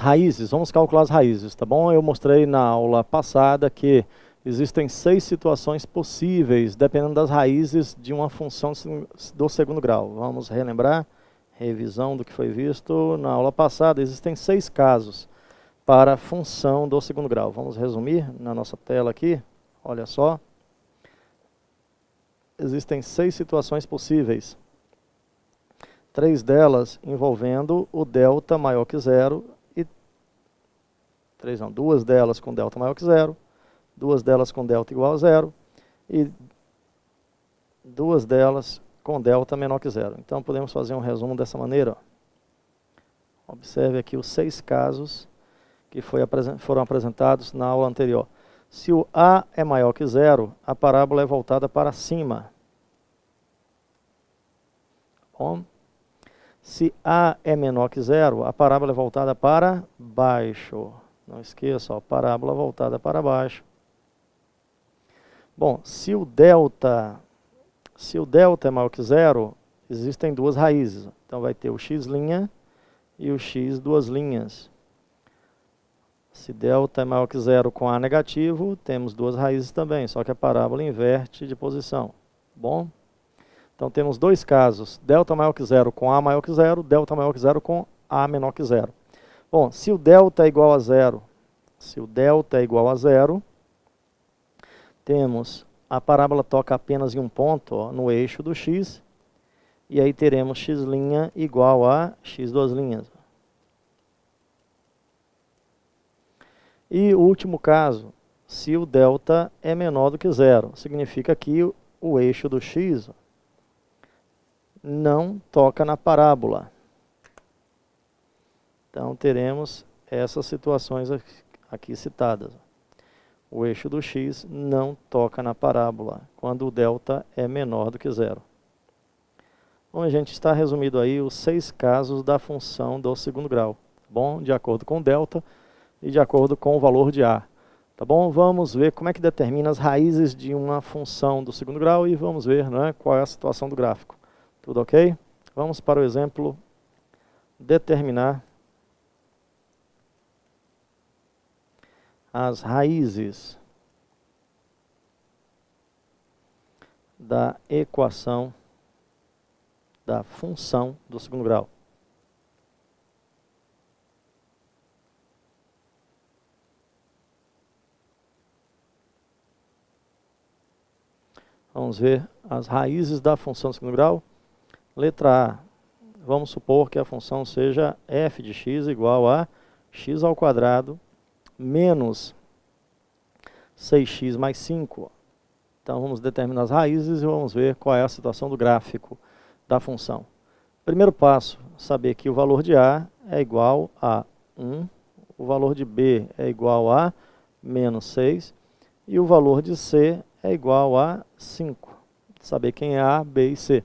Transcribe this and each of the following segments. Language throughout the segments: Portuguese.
raízes, vamos calcular as raízes, tá bom? Eu mostrei na aula passada que existem 6 situações possíveis, dependendo das raízes de uma função do segundo grau. Vamos relembrar, revisão do que foi visto na aula passada. Existem 6 casos para a função do segundo grau. Vamos resumir na nossa tela aqui, olha só. Existem 6 situações possíveis. 3 delas envolvendo o delta maior que zero e 2 delas com delta maior que zero, 2 delas com delta igual a zero e 2 delas com delta menor que zero. Então podemos fazer um resumo dessa maneira. Ó. Observe aqui os 6 casos que foram apresentados na aula anterior. Se o A é maior que zero, a parábola é voltada para cima. Bom. Se A é menor que zero, a parábola é voltada para baixo. Não esqueça, ó, parábola voltada para baixo. Bom, se o delta é maior que zero, existem 2 raízes. Então vai ter o x' e o x 2 linhas. Se delta é maior que zero com A negativo, temos 2 raízes também, só que a parábola inverte de posição. Bom? Então temos 2 casos, delta maior que zero com A maior que zero, delta maior que zero com A menor que zero. Bom, se o delta é igual a zero, temos a parábola toca apenas em um ponto, ó, no eixo do x, e aí teremos x' igual a x 2 linhas. E o último caso, se o delta é menor do que zero, significa que o eixo do x não toca na parábola. Então teremos essas situações aqui citadas. O eixo do x não toca na parábola, quando o delta é menor do que zero. Bom, a gente está resumido aí os 6 casos da função do segundo grau. Bom, de acordo com o delta e de acordo com o valor de A. Tá bom? Vamos ver como é que determina as raízes de uma função do segundo grau e vamos ver, né, qual é a situação do gráfico. Tudo ok? Vamos para o exemplo determinar as raízes da equação da função do segundo grau. Vamos ver as raízes da função do segundo grau. Letra A, vamos supor que a função seja f de x igual a x ao quadrado menos 6x mais 5. Então vamos determinar as raízes e vamos ver qual é a situação do gráfico da função. Primeiro passo, saber que o valor de A é igual a 1, o valor de B é igual a menos 6 e o valor de C é igual a 5. Saber quem é A, B e C.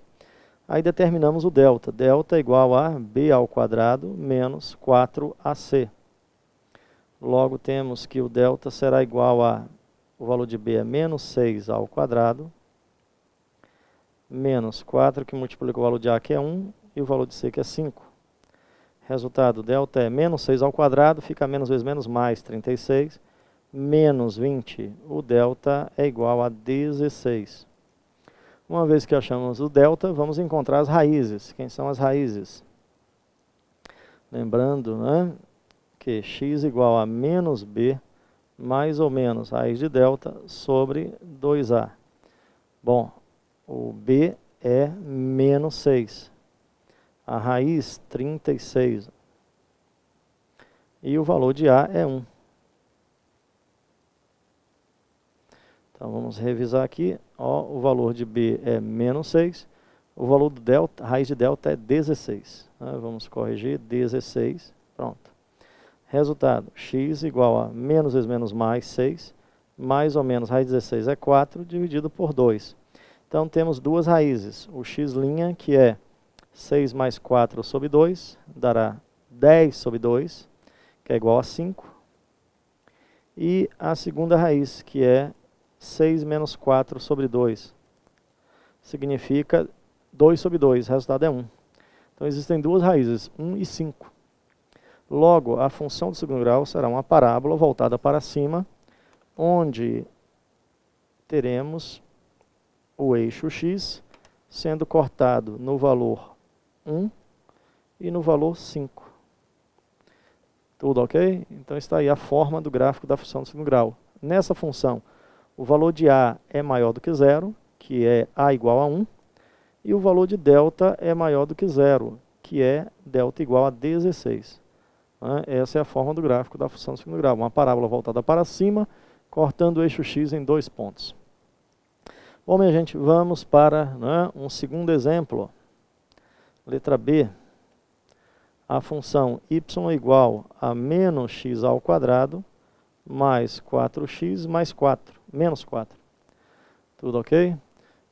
Aí determinamos o delta. Delta é igual a B ao quadrado menos 4AC. Logo temos que o delta será igual a, o valor de B é menos 6 ao quadrado, menos 4 que multiplica o valor de A que é 1 e o valor de C que é 5. Resultado, delta é menos 6 ao quadrado, fica menos vezes menos mais 36, menos 20, o delta é igual a 16. Uma vez que achamos o delta, vamos encontrar as raízes. Quem são as raízes? Lembrando, né, que x igual a menos b mais ou menos raiz de delta sobre 2a. Bom, o b é menos 6. A raiz 36. E o valor de a é 1. Então vamos revisar aqui. Ó, o valor de B é menos 6. O valor do delta, a raiz de delta é 16. Vamos corrigir, 16. Pronto. Resultado, x igual a menos vezes menos mais 6. Mais ou menos raiz de 16 é 4, dividido por 2. Então temos 2 raízes. O x', que é 6 mais 4 sobre 2, dará 10 sobre 2, que é igual a 5. E a segunda raiz, que é 6 menos 4 sobre 2, significa 2 sobre 2, o resultado é 1. Então existem 2 raízes, 1 e 5. Logo, a função do segundo grau será uma parábola voltada para cima, onde teremos o eixo x sendo cortado no valor 1 e no valor 5. Tudo ok? Então está aí a forma do gráfico da função do segundo grau. Nessa função, o valor de a é maior do que zero, que é a igual a 1, e o valor de delta é maior do que zero, que é delta igual a 16. Essa é a forma do gráfico da função do segundo grau, uma parábola voltada para cima, cortando o eixo x em 2 pontos. Bom, minha gente, vamos para um segundo exemplo. Letra B. A função y igual a menos x ao quadrado mais 4x mais 4, menos 4. Tudo ok?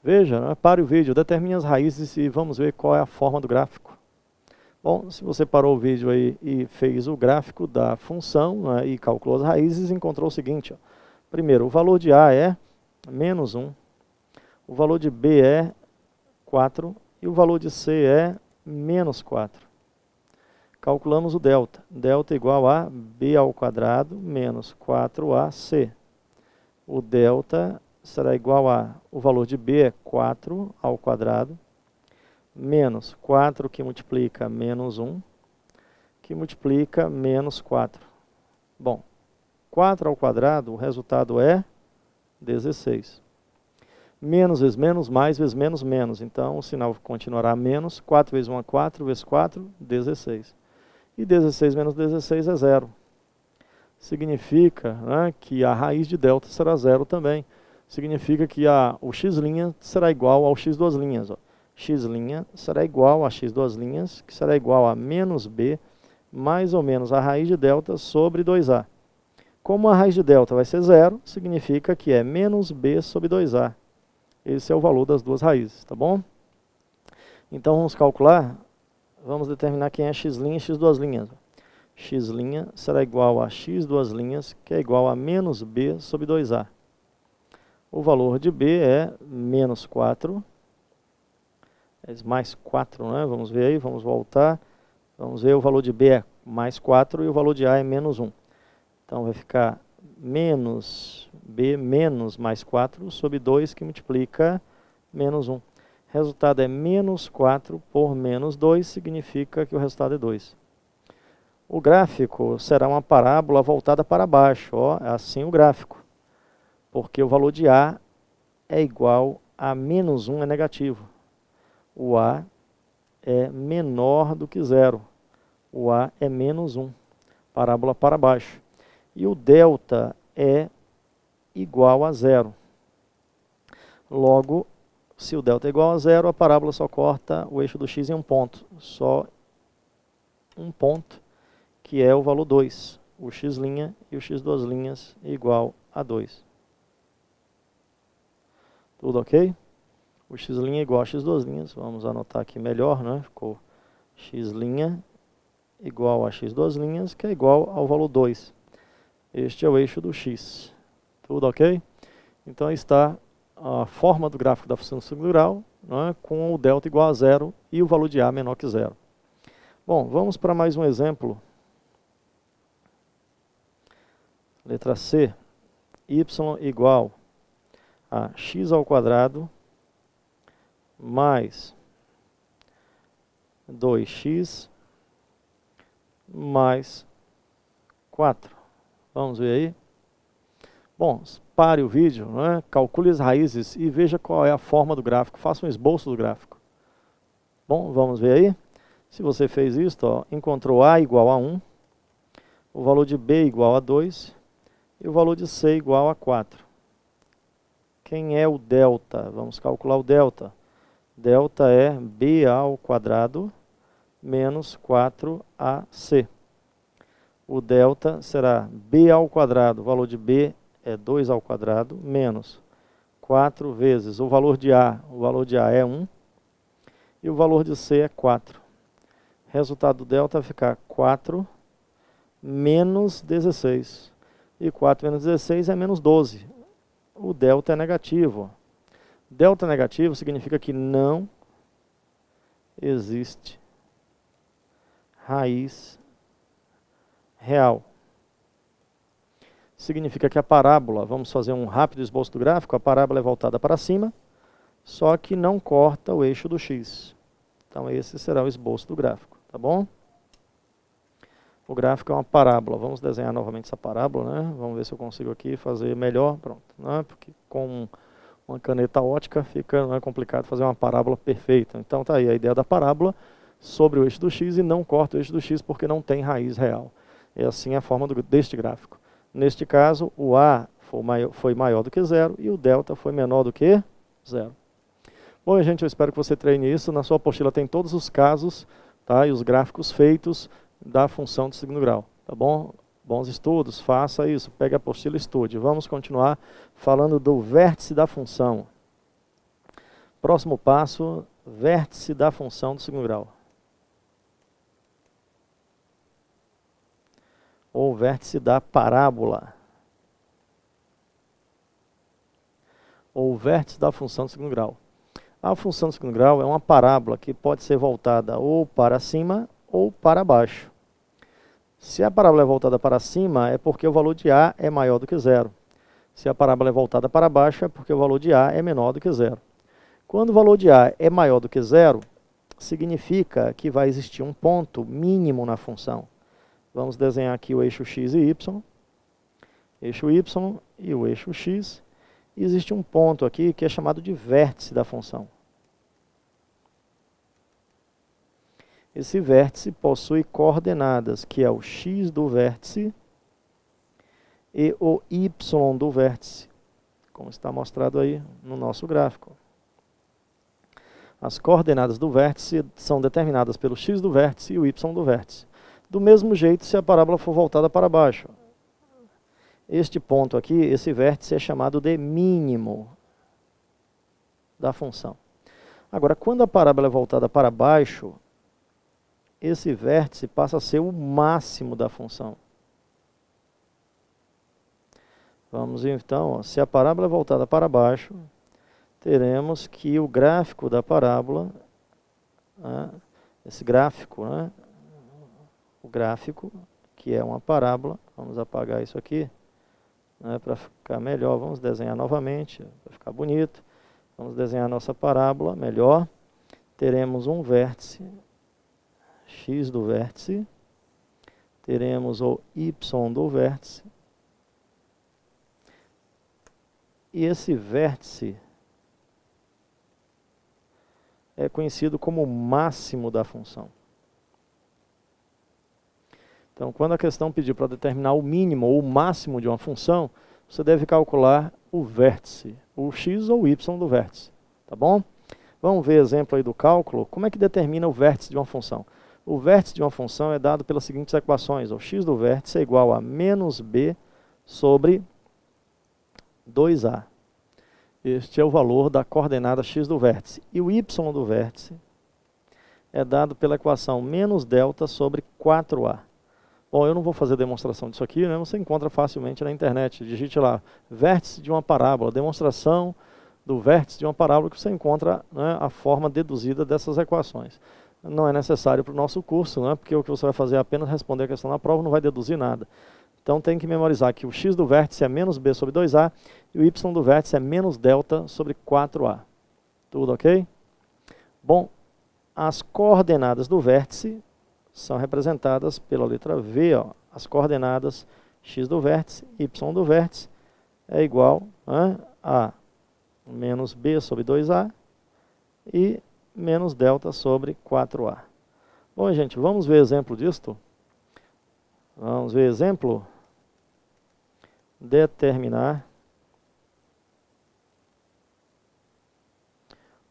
Veja, pare o vídeo, determine as raízes e vamos ver qual é a forma do gráfico. Bom, se você parou o vídeo aí e fez o gráfico da função e calculou as raízes, encontrou o seguinte. Ó. Primeiro, o valor de a é menos 1, o valor de b é 4 e o valor de c é menos 4. Calculamos o delta. Delta igual a b ao quadrado menos 4ac. O delta será igual a, o valor de b é 4 ao quadrado, menos 4 que multiplica menos 1, que multiplica menos 4. Bom, 4 ao quadrado, o resultado é 16. Menos vezes menos, mais vezes menos, menos. Então, o sinal continuará menos. 4 vezes 1 é 4, vezes 4, 16. E 16 menos 16 é 0. Significa que a raiz de delta será 0 também. Significa que o x' será igual ao x duas linhas. Ó. X' será igual a x duas linhas, que será igual a menos b, mais ou menos a raiz de delta sobre 2a. Como a raiz de delta vai ser 0, significa que é menos b sobre 2a. Esse é o valor das duas raízes, tá bom? Então vamos calcular, vamos determinar quem é x' e x duas linhas. X' será igual a x duas linhas, que é igual a menos b sobre 2a. O valor de b é menos 4, mais 4, né? Vamos ver aí, vamos voltar. Vamos ver, o valor de b é mais 4 e o valor de a é menos 1. Então vai ficar menos b menos mais 4 sobre 2, que multiplica menos 1. Resultado é menos 4 por menos 2, significa que o resultado é 2. O gráfico será uma parábola voltada para baixo, ó, é assim o gráfico. Porque o valor de a é igual a menos 1 é negativo. O a é menor do que 0. O a é menos 1. Parábola para baixo. E o delta é igual a 0. Logo, se o delta é igual a 0, a parábola só corta o eixo do x em um ponto. Só um ponto, que é o valor 2. O x' e o x duas linhas é igual a 2. Tudo ok? O x' é igual a x duas linhas. Vamos anotar aqui melhor, né? Ficou x' igual a x duas linhas, que é igual ao valor 2. Este é o eixo do x. Tudo ok? Então está a forma do gráfico da função do segundo grau, né, com o delta igual a 0 e o valor de a menor que 0. Bom, vamos para mais um exemplo. Letra C. Y igual a x ao quadrado mais 2x mais 4. Vamos ver aí? Bom, pare o vídeo, né? Calcule as raízes e veja qual é a forma do gráfico. Faça um esboço do gráfico. Bom, vamos ver aí? Se você fez isso, ó, encontrou a igual a 1, o valor de b igual a 2 e o valor de c igual a 4. Quem é o delta? Vamos calcular o delta. Delta é b ao quadrado menos 4ac. O delta será b ao quadrado, o valor de b é 2 ao quadrado, menos 4 vezes o valor de a é 1, e o valor de c é 4. Resultado do delta vai ficar 4 menos 16. E 4 menos 16 é menos 12. O delta é negativo. Delta negativo significa que não existe raiz real. Significa que a parábola, vamos fazer um rápido esboço do gráfico, a parábola é voltada para cima, só que não corta o eixo do x. Então esse será o esboço do gráfico, tá bom? O gráfico é uma parábola. Vamos desenhar novamente essa parábola, né? Vamos ver se eu consigo aqui fazer melhor. Pronto, né? Porque com uma caneta ótica fica, não é complicado fazer uma parábola perfeita. Então tá aí a ideia da parábola sobre o eixo do x e não corta o eixo do x porque não tem raiz real. É assim a forma deste gráfico. Neste caso, o A foi maior do que zero e o delta foi menor do que zero. Bom, gente, eu espero que você treine isso. Na sua apostila tem todos os casos, tá? E os gráficos feitos da função de segundo grau, tá bom? Bons estudos, faça isso, pegue a apostila e estude. Vamos continuar falando do vértice da função. Próximo passo, vértice da função do segundo grau. Ou vértice da parábola. Ou vértice da função do segundo grau. A função do segundo grau é uma parábola que pode ser voltada ou para cima ou para baixo. Se a parábola é voltada para cima, é porque o valor de A é maior do que zero. Se a parábola é voltada para baixo, é porque o valor de A é menor do que zero. Quando o valor de A é maior do que zero, significa que vai existir um ponto mínimo na função. Vamos desenhar aqui o eixo x e y e o eixo x. E existe um ponto aqui que é chamado de vértice da função. Esse vértice possui coordenadas, que é o x do vértice e o y do vértice, como está mostrado aí no nosso gráfico. As coordenadas do vértice são determinadas pelo x do vértice e o y do vértice. Do mesmo jeito, se a parábola for voltada para baixo. Este ponto aqui, esse vértice é chamado de mínimo da função. Agora, quando a parábola é voltada para baixo, esse vértice passa a ser o máximo da função. Vamos então, se a parábola é voltada para baixo, teremos que o gráfico da parábola, esse gráfico, o gráfico, que é uma parábola, vamos apagar isso aqui, para ficar melhor, vamos desenhar novamente, para ficar bonito. Vamos desenhar a nossa parábola melhor. Teremos um vértice, x do vértice, teremos o y do vértice, e esse vértice é conhecido como o máximo da função. Então, quando a questão pedir para determinar o mínimo ou o máximo de uma função, você deve calcular o vértice, o x ou o y do vértice, tá bom? Vamos ver exemplo aí do cálculo. Como é que determina o vértice de uma função? O vértice de uma função é dado pelas seguintes equações. O x do vértice é igual a menos b sobre 2a. Este é o valor da coordenada x do vértice. E o y do vértice é dado pela equação menos delta sobre 4a. Bom, eu não vou fazer demonstração disso aqui, né? Você encontra facilmente na internet. Digite lá, vértice de uma parábola, demonstração do vértice de uma parábola, que você encontra, né, a forma deduzida dessas equações. Não é necessário para o nosso curso, né? Porque o que você vai fazer é apenas responder a questão na prova, não vai deduzir nada. Então tem que memorizar que o x do vértice é menos b sobre 2a e o y do vértice é menos delta sobre 4a. Tudo ok? Bom, as coordenadas do vértice são representadas pela letra V. Ó. As coordenadas x do vértice, y do vértice é igual a menos b sobre 2a e menos delta sobre 4a. Bom, gente, vamos ver exemplo disto? Vamos ver exemplo. Determinar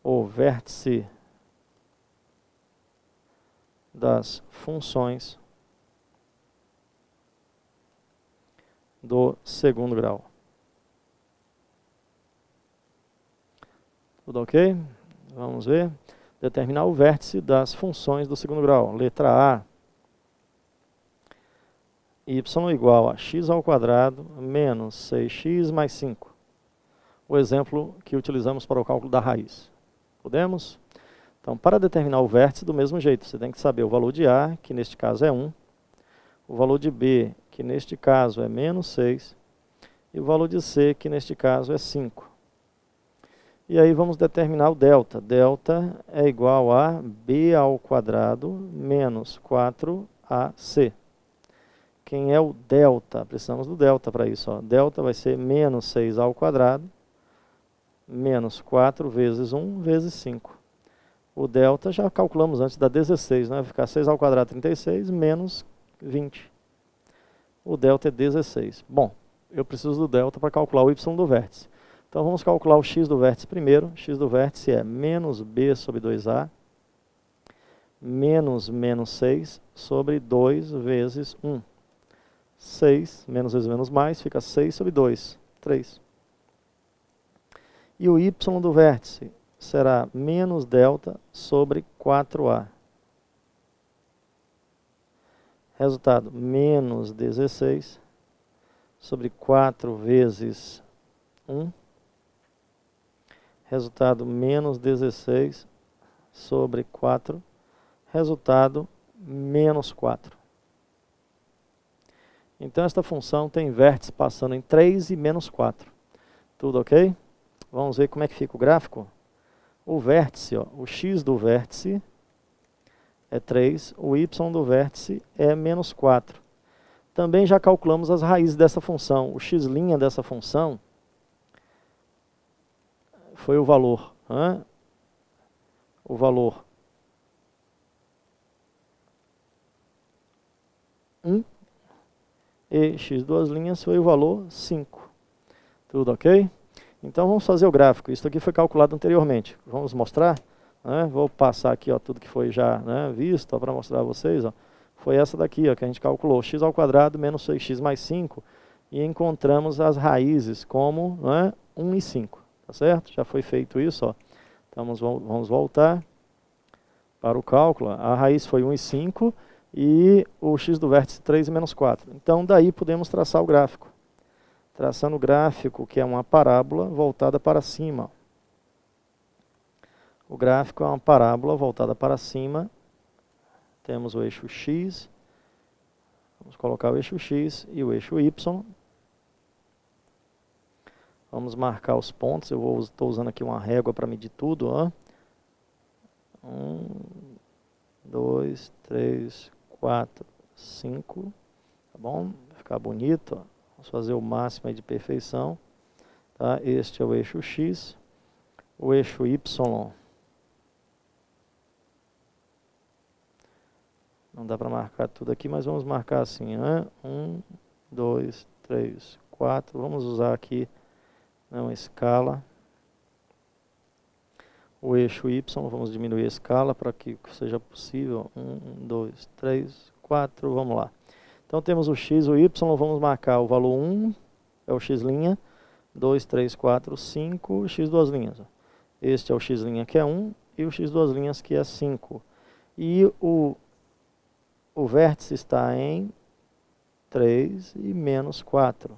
o vértice das funções do segundo grau. Tudo ok? Vamos ver. Determinar o vértice das funções do segundo grau. Letra A. Y igual a x ao quadrado menos 6x mais 5. O exemplo que utilizamos para o cálculo da raiz. Podemos? Então, para determinar o vértice, do mesmo jeito, você tem que saber o valor de A, que neste caso é 1, o valor de B, que neste caso é menos 6, e o valor de C, que neste caso é 5. E aí vamos determinar o delta. Delta é igual a B ao quadrado menos 4AC. Quem é o delta? Precisamos do delta para isso. Ó. Delta vai ser menos 6 ao quadrado, menos 4 vezes 1 vezes 5. O delta já calculamos antes, dá 16, né? Vai ficar 6 ao quadrado, 36, menos 20. O delta é 16. Bom, eu preciso do delta para calcular o y do vértice. Então vamos calcular o x do vértice primeiro. X do vértice é menos b sobre 2a, menos 6 sobre 2 vezes 1. 6, menos vezes menos mais, fica 6 sobre 2, 3. E o y do vértice será menos delta sobre 4a. Resultado, menos 16 sobre 4 vezes 1. Resultado, menos 16 sobre 4. Resultado, menos 4. Então, esta função tem vértice passando em 3 e menos 4. Tudo ok? Vamos ver como é que fica o gráfico? O vértice, ó, o x do vértice é 3, o y do vértice é menos 4. Também já calculamos as raízes dessa função. O x' dessa função foi o valor. O valor 1 e x duas linhas foi o valor 5. Tudo ok? Então vamos fazer o gráfico. Isso aqui foi calculado anteriormente. Vamos mostrar? Vou passar aqui ó, tudo que foi já visto para mostrar a vocês. Ó. Foi essa daqui ó, que a gente calculou. X ao quadrado menos 6x mais 5. E encontramos as raízes como 1 e 5. Tá certo? Já foi feito isso. Ó. Então vamos voltar para o cálculo. A raiz foi 1 e 5 e o x do vértice 3 e menos 4. Então daí podemos traçar o gráfico. Traçando o gráfico, que é uma parábola voltada para cima. O gráfico é uma parábola voltada para cima. Temos o eixo x. Vamos colocar o eixo x e o eixo y. Vamos marcar os pontos. Eu estou usando aqui uma régua para medir tudo. 1, 2, 3, 4, 5. Tá bom? Vai ficar bonito. Ó. Vamos fazer o máximo aí de perfeição. Tá? Este é o eixo x. O eixo y. Não dá para marcar tudo aqui, mas vamos marcar assim. 1, 2, 3, 4. Vamos usar aqui uma escala. O eixo y, vamos diminuir a escala para que seja possível. 1, 2, 3, 4. Vamos lá. Então temos o x, o y, vamos marcar o valor 1, é o x', 2, 3, 4, 5, x duas linhas. Este é o x' que é 1 e o x duas linhas que é 5. E o vértice está em 3 e menos 4.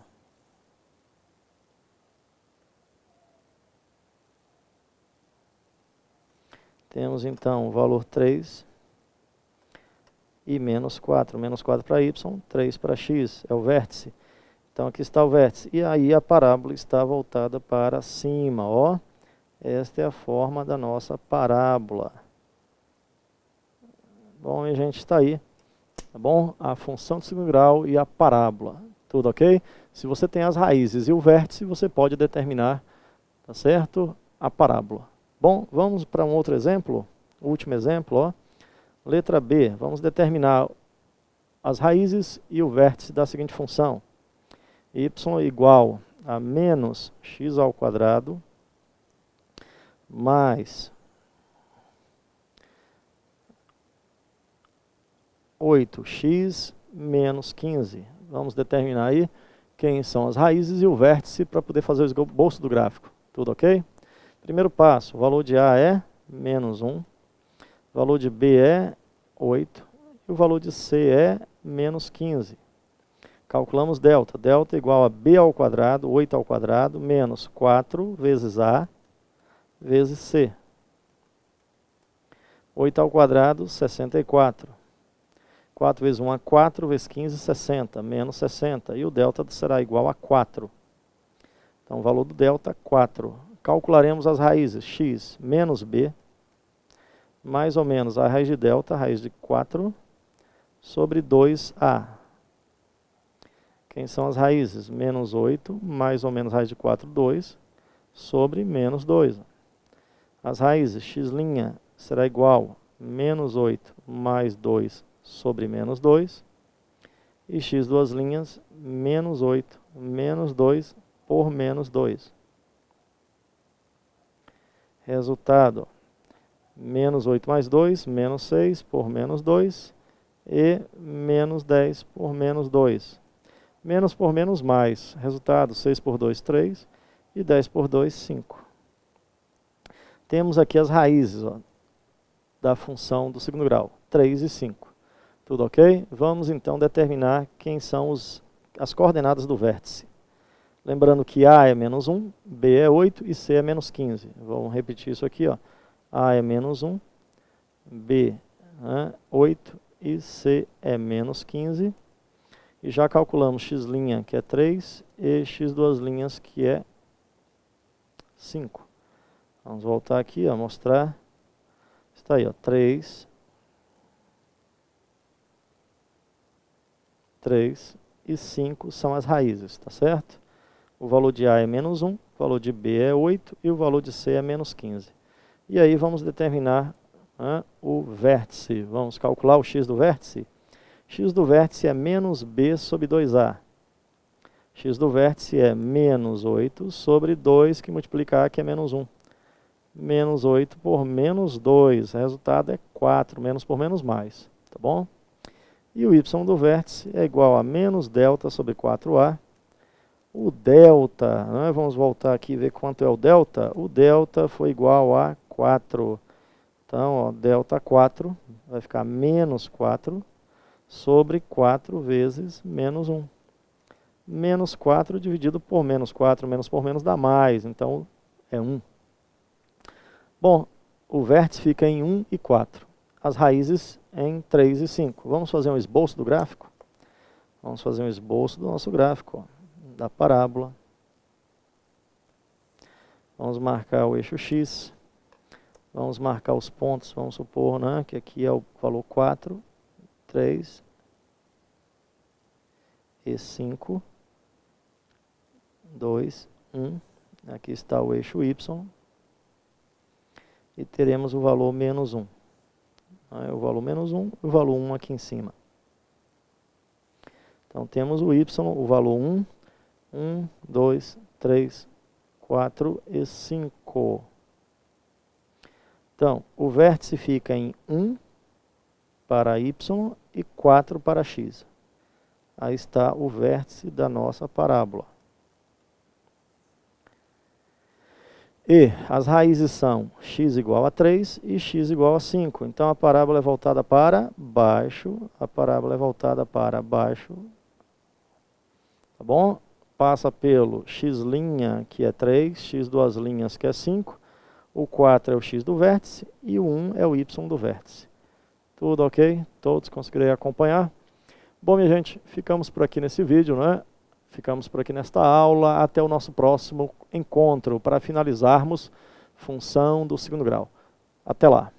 Temos então o valor 3 e menos 4. Menos 4 para y, 3 para x, é o vértice. Então aqui está o vértice. E aí a parábola está voltada para cima. Ó. Esta é a forma da nossa parábola. Bom, e a gente está aí. Tá bom? A função de segundo grau e a parábola. Tudo ok? Se você tem as raízes e o vértice, você pode determinar, tá certo? A parábola. Bom, vamos para um outro exemplo. O último exemplo, ó. Letra B. Vamos determinar as raízes e o vértice da seguinte função. Y igual a menos x ao quadrado mais 8x menos 15. Vamos determinar aí quem são as raízes e o vértice para poder fazer o esboço do gráfico. Tudo ok? Primeiro passo, o valor de A é menos 1, o valor de B é 8 e o valor de C é menos 15. Calculamos delta. Delta igual a B ao quadrado, 8 ao quadrado, menos 4 vezes A vezes C. 8 ao quadrado, 64. 4 vezes 1 é 4, vezes 15, 60, menos 60. E o delta será igual a 4. Então, o valor do delta, 4. Calcularemos as raízes, x menos b, mais ou menos a raiz de delta, raiz de 4, sobre 2a. Quem são as raízes? Menos 8, mais ou menos raiz de 4, 2, sobre menos 2. As raízes, x' será igual a menos 8 mais 2 sobre menos 2. E x duas linhas, menos 8 menos 2 por menos 2. Resultado, menos 8 mais 2, menos 6 por menos 2. E menos 10 por menos 2. Menos por menos mais. Resultado, 6 por 2, 3. E 10 por 2, 5. Temos aqui as raízes da função do segundo grau, 3 e 5. Tudo ok? Vamos então determinar quem são as coordenadas do vértice. Lembrando que A é menos 1, B é 8 e C é menos 15. Vamos repetir isso aqui. A é menos 1, B 8 e C é menos 15. E já calculamos x', que é 3, e x duas linhas, que é 5. Vamos voltar aqui, mostrar. Está aí, 3 e 5 são as raízes, tá certo? O valor de A é menos 1, o valor de B é 8 e o valor de C é menos 15. E aí vamos determinar o vértice. Vamos calcular o x do vértice? X do vértice é menos B sobre 2A. X do vértice é menos 8 sobre 2, que multiplica A, que é menos 1. Menos 8 por menos 2. O resultado é 4, menos por menos mais. Tá bom? E o y do vértice é igual a menos delta sobre 4A. O delta, vamos voltar aqui e ver quanto é o delta. O delta foi igual a 4. Então, delta 4 vai ficar menos 4 sobre 4 vezes menos 1. Menos 4 dividido por menos 4, menos por menos dá mais, então é 1. Bom, o vértice fica em 1 e 4. As raízes em 3 e 5. Vamos fazer um esboço do gráfico? Vamos fazer um esboço do nosso gráfico, da parábola. Vamos marcar o eixo x. Vamos marcar os pontos, vamos supor que aqui é o valor 4, 3 e 5, 2, 1. Aqui está o eixo y. E teremos o valor menos 1. O valor menos 1 e o valor 1 aqui em cima. Então temos o y, o valor 1, 1, 2, 3, 4 e 5. Então, o vértice fica em 1 para y e 4 para x. Aí está o vértice da nossa parábola. E as raízes são x igual a 3 e x igual a 5. Então, a parábola é voltada para baixo, a parábola é voltada para baixo. Tá bom? Passa pelo x', que é 3, x duas linhas, que é 5. O 4 é o x do vértice e o 1 é o y do vértice. Tudo ok? Todos conseguiram acompanhar? Bom, minha gente, ficamos por aqui nesse vídeo, Ficamos por aqui nesta aula. Até o nosso próximo encontro para finalizarmos função do segundo grau. Até lá!